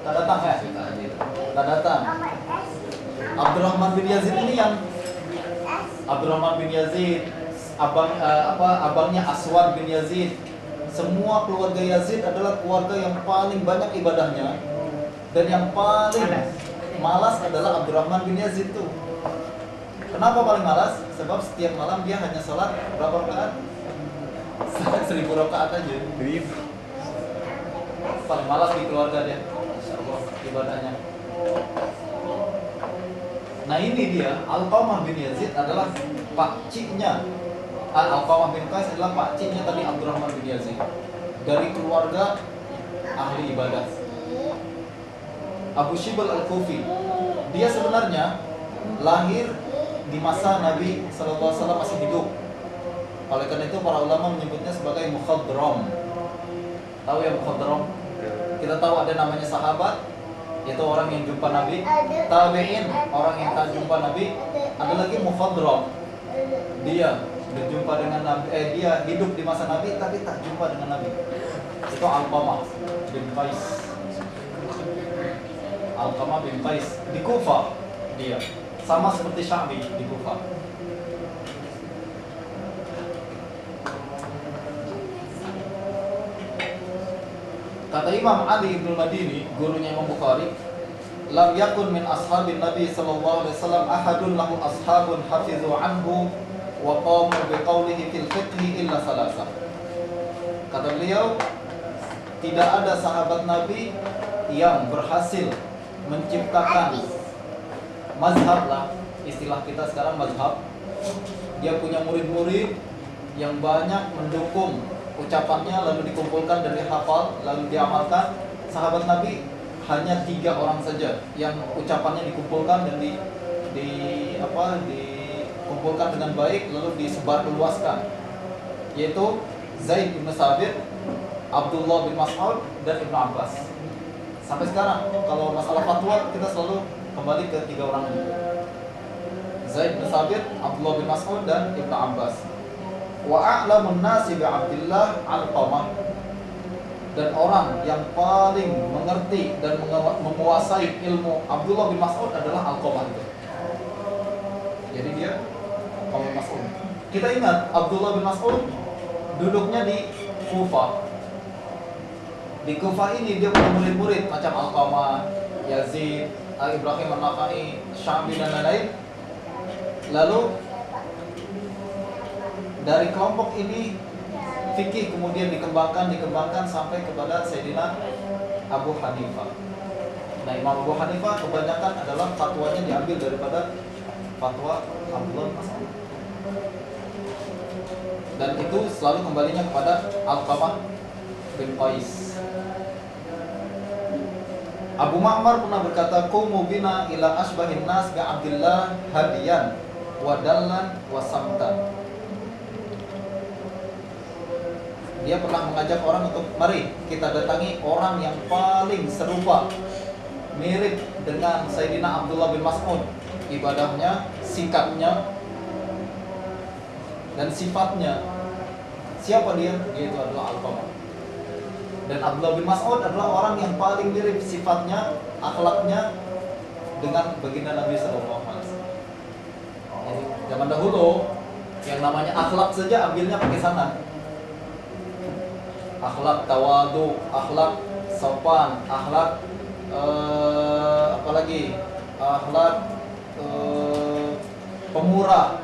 Tak datang ya? Tak datang. Abdurrahman bin Yazid ini yang Abdurrahman bin Yazid, abangnya Aswad bin Yazid. Semua keluarga Yazid adalah keluarga yang paling banyak ibadahnya, dan yang paling malas adalah Abdurrahman bin Yazid tuh. Kenapa paling malas? Sebab setiap malam dia hanya sholat berapa rakaat? 1000 rakaat aja. Paling malas di keluarga dia, Masya Allah, ibadahnya. Nah ini dia, Alqamah bin Yazid adalah pakciknya. Alqamah bin Qais adalah pakciknya tadi Abdurrahman bin Yazid, dari keluarga ahli ibadah. Abu Shibal al-Kufi, dia sebenarnya lahir di masa Nabi SAW masih hidup. Oleh karena itu para ulama menyebutnya sebagai mukhadram. Tahu ya mukhadram? Kita tahu ada namanya sahabat, yaitu orang yang jumpa Nabi. Tabi'in, orang yang tak jumpa Nabi. Ada lagi mukhadram, dia berjumpa dengan Nabi, dia hidup di masa Nabi tapi tak jumpa dengan Nabi. Itu Alqamah bin Qais. Alqamah bin Qais di Kufah, dia sama seperti Sya'bi di Kufah. Kata Imam Ali bin Madini, gurunya Imam Bukhari, lam yakun min ashabin Nabi sallallahu alaihi wasallam ahadun lahu ashabun hafizu anhu wa qamu biqaulihi fil fiqhi illa salasah. Kata beliau, tidak ada sahabat Nabi yang berhasil menciptakan mazhab lah, istilah kita sekarang mazhab. Dia punya murid-murid yang banyak mendukung ucapannya, lalu dikumpulkan dari hafal, lalu diamalkan. Sahabat Nabi hanya 3 orang saja yang ucapannya dikumpulkan dan dikumpulkan dengan baik, lalu disebarluaskan, yaitu Zaid bin Sabit, Abdullah bin Mas'ud, dan Ibnu Abbas. Sampai sekarang kalau masalah fatwa kita selalu kembali ke 3 orang ini, Zaid bin Sabit, Abdullah bin Mas'ud, dan Ibnu Abbas. Wa a'lamun nasi bi Abdillah Alqamah, dan orang yang paling mengerti dan menguasai ilmu Abdullah bin Mas'ud adalah Alqamah itu. Jadi dia Abdullah bin Mas'ud. Kita ingat Abdullah bin Mas'ud duduknya di Kufah. Di Kufah ini dia punya murid-murid macam Alqamah, Yazid, Ibrahim an-Nakhai, Sya'bi, dan lain-lain. Lalu dari kelompok ini fikih kemudian dikembangkan sampai kepada Sayyidina Abu Hanifah. Nah, Imam Abu Hanifah kebanyakan adalah fatwanya diambil daripada fatwa Abdullah bin Mas'ud. Dan itu selalu kembalinya kepada Alqamah bin Qais. Abu Ma'mar pernah berkata, "Qumu bina ila asbahin nas bi Abdillah hadiyan wa dallan wa samtan." Dia pernah mengajak orang untuk, mari kita datangi orang yang paling serupa, mirip dengan Sayyidina Abdullah bin Mas'ud, ibadahnya, sikapnya, dan sifatnya. Siapa dia? Dia itu adalah Alqamah. Dan Abdullah bin Mas'ud adalah orang yang paling mirip sifatnya, akhlaknya dengan baginda Nabi SAW. Jadi zaman dahulu yang namanya akhlak saja ambilnya pakai sanad. Akhlak tawadu, akhlak sopan, akhlak apalagi akhlak pemurah.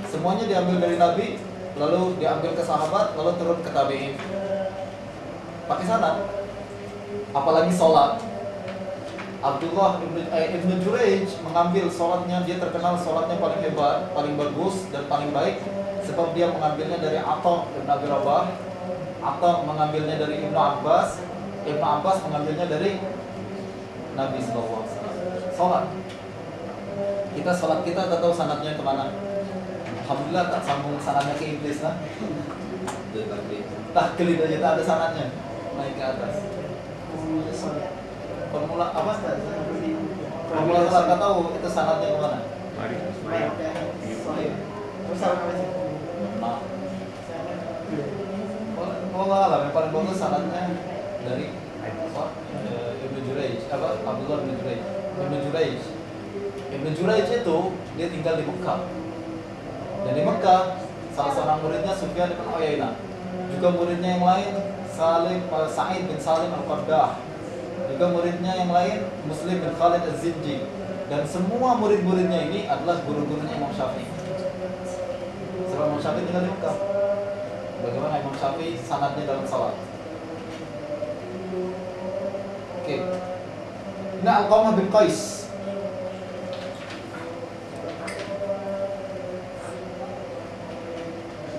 Semuanya diambil dari Nabi, lalu diambil ke sahabat, lalu turun ke tabi'in. Pakai sanad. Apalagi sholat. Abdullah ibnu Jurayj mengambil sholatnya, dia terkenal sholatnya paling hebat, paling bagus, dan paling baik, sebab dia mengambilnya dari Atha bin Abi Rabah. Atau mengambilnya dari Ibnu Abbas, Ibnu Abbas mengambilnya dari Nabi SAW. Salat. Salat kita tak tahu sanadnya kemana. Alhamdulillah tak sambung sanadnya ke iblis lah. Taklid aja tak ada sanadnya, naik ke atas. Formula apa? Formula salat tak tahu itu sanadnya kemana. Nah, Allah alam, yang paling bagus sanadnya dari Abdullah bin Jurayj. Ibnu Jurayj itu dia tinggal di Mekah. Dan di Mekah salah seorang muridnya Sufyan bin Uyainah. Juga muridnya yang lain Sa'id bin Salim Al-Qaddah. Juga muridnya yang lain Muslim bin Khalid Az-Zinji. Dan semua murid-muridnya ini adalah guru-gurunya Imam Syafi'i. Sebab Imam Syafi'i tinggal di Mekah. Bagaimana Imam Syafi'i sanadnya dalam salat? Oke. Ini Alqamah bin Qais.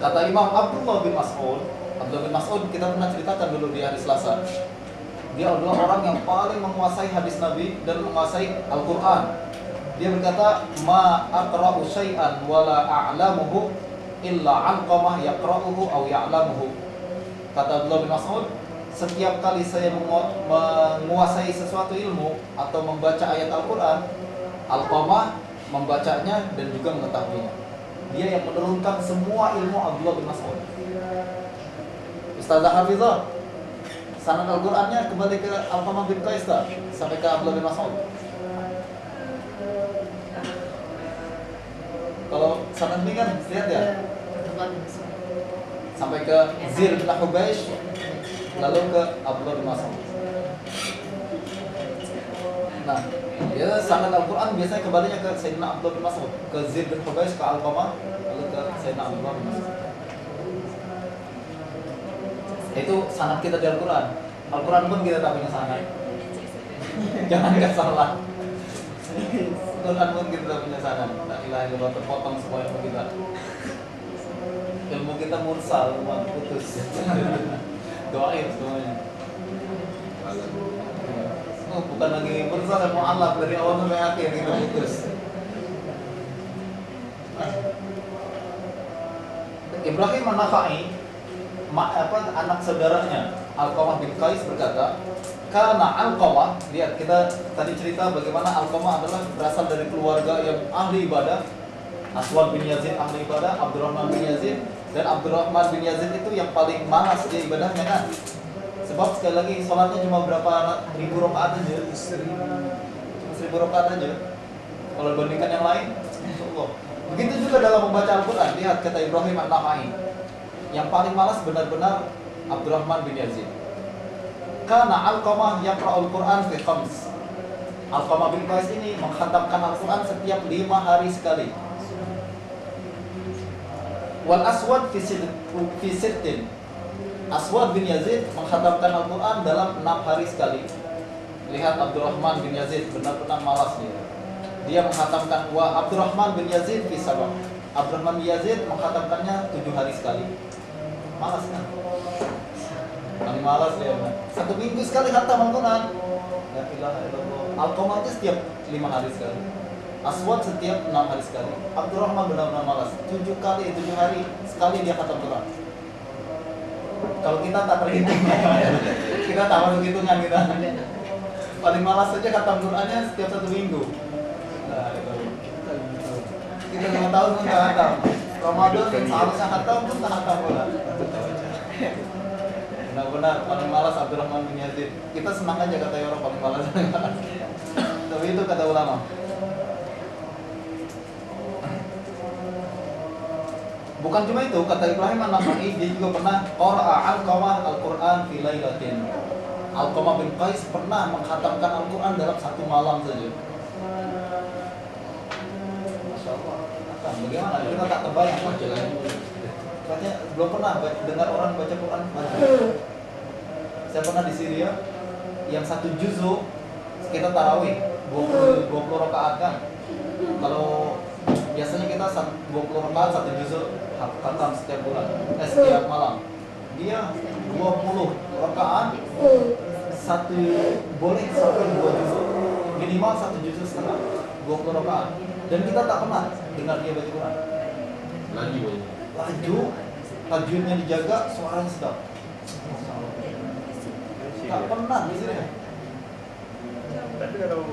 Kata Imam Abdullah bin Mas'ud kita pernah ceritakan dulu di hari Selasa. Dia adalah orang yang paling menguasai hadis Nabi dan menguasai Al-Quran. Dia berkata, ma aqra'u syai'an wala a'lamuhu illa Alqamah yaqra'uhu aw ya'lamuhu. Kata Abdullah bin Mas'ud, setiap kali saya menguasai sesuatu ilmu atau membaca ayat Al-Quran, Alqamah membacanya dan juga mengetahuinya. Dia yang menurunkan semua ilmu Abdullah bin Mas'ud. Ustazah Hafizah, sanad Al-Qur'annya kembali ke Alqamah bin Qais sampai ke Abdullah bin Mas'ud. Kalau sanad ini kan lihat ya, sampai ke Zir bin Hubaysh, lalu ke Abdullah bin Mas'ud. Nah, ya sanad Al-Quran biasanya kembalinya ke Sayyidina Abdullah bin Mas'ud, ke Zir bin Hubaysh, ke Alqamah, lalu ke Sayyidina Abdullah bin Mas'ud. Itu sanad kita di Al-Quran. Al-Quran pun kita tak punya sanad. Jangan gak salah. Al-Quran pun kita tak punya sanad. La ilaha illallah, terpotong semua ilmu kita. Ilmu kita mursal, putus. Doain semuanya. Bukan lagi mursal dan mu'allaq dari awal sampai akhir kita putus. Ibrahim An-Nakhai, anak saudaranya Alqamah bin Qais berkata, karena Alqamah, lihat kita tadi cerita bagaimana Alqamah adalah berasal dari keluarga yang ahli ibadah. Aswad bin Yazid ahli ibadah, Abdurrahman bin Yazid, dan Abdurrahman bin Yazid itu yang paling malas dia ibadahnya kan. Sebab sekali lagi sholatnya cuma berapa ribu rakaat aja, 1000 rakaat aja. Kalau dibandingkan yang lain, Allah. Begitu juga dalam membaca Al-Quran. Lihat kata Ibrahim An-Nakhai, yang paling malas benar-benar Abdurrahman bin Yazid. Karena Alqamah yaqra'ul Quran fi khams. Alqamah bin Qais ini mengkhatamkan Al-Quran setiap 5 hari sekali. Wal Aswad fi sittin. Aswad bin Yazid mengkhatamkan Al-Quran dalam 6 hari sekali. Lihat Abdurrahman bin Yazid benar-benar malas dia. Dia mengkhatamkan Abdurrahman bin Yazid fi sabah. Abdurrahman bin Yazid mengkhatamkannya 7 hari sekali. Malas kan? Paling malas dia. 1 minggu sekali khatam Al-Quran. La ilaha illallah. Alqamah setiap 5 hari sekali. Aswad setiap 6 hari sekali. Abdurrahman benar-benar malas. 7 hari sekali dia khatam Quran. Kalau kita tak terhitung, kita tak masuk hitungan kita. Paling malas saja khatam Qurannya setiap 1 minggu. Nah, itu. Kita 5 tahun pun tak khatam. Ramadan seharusnya khatam pun tak khatam pula. Benar-benar paling malas Abdurrahman bin Yazid. Kita senang aja kata orang paling malas. Tapi itu kata ulama. Bukan cuma itu, kata Ibrahim An-Nakhai, dia juga pernah qara'a Alqamah Al-Quran fi lailatin. Alqamah bin Qais pernah mengkhatamkan Al-Quran dalam 1 malam saja. Masya Allah. Bagaimana? Kita tak terbayang bacaannya. Katanya belum pernah dengar orang baca Quran. Saya pernah di Syria, yang 1 juzu kita tarawih 20 rakaat kan. Kalau biasanya kita 20 rakaat 1 juzuk khatam setiap bulan, setiap malam. Dia 20 rakaat boleh sampai 2 juzuk, minimal 1 juzuk setengah, 20 rakaat. Dan kita tak pernah dengar dia baca Quran. Laju, tajwidnya dijaga, suaranya sedap. Tak pernah di sini. Tapi kalau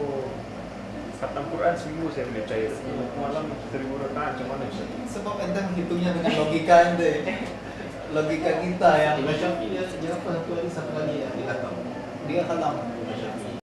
khatam Quran seminggu saya boleh cair. Malam 1000 rakaat macam mana? Sebab ente menghitungnya dengan logika ente. Logika kita yang Imam Syafi'i dia apa satu hari satu kali ya dia khatam. dia khatam.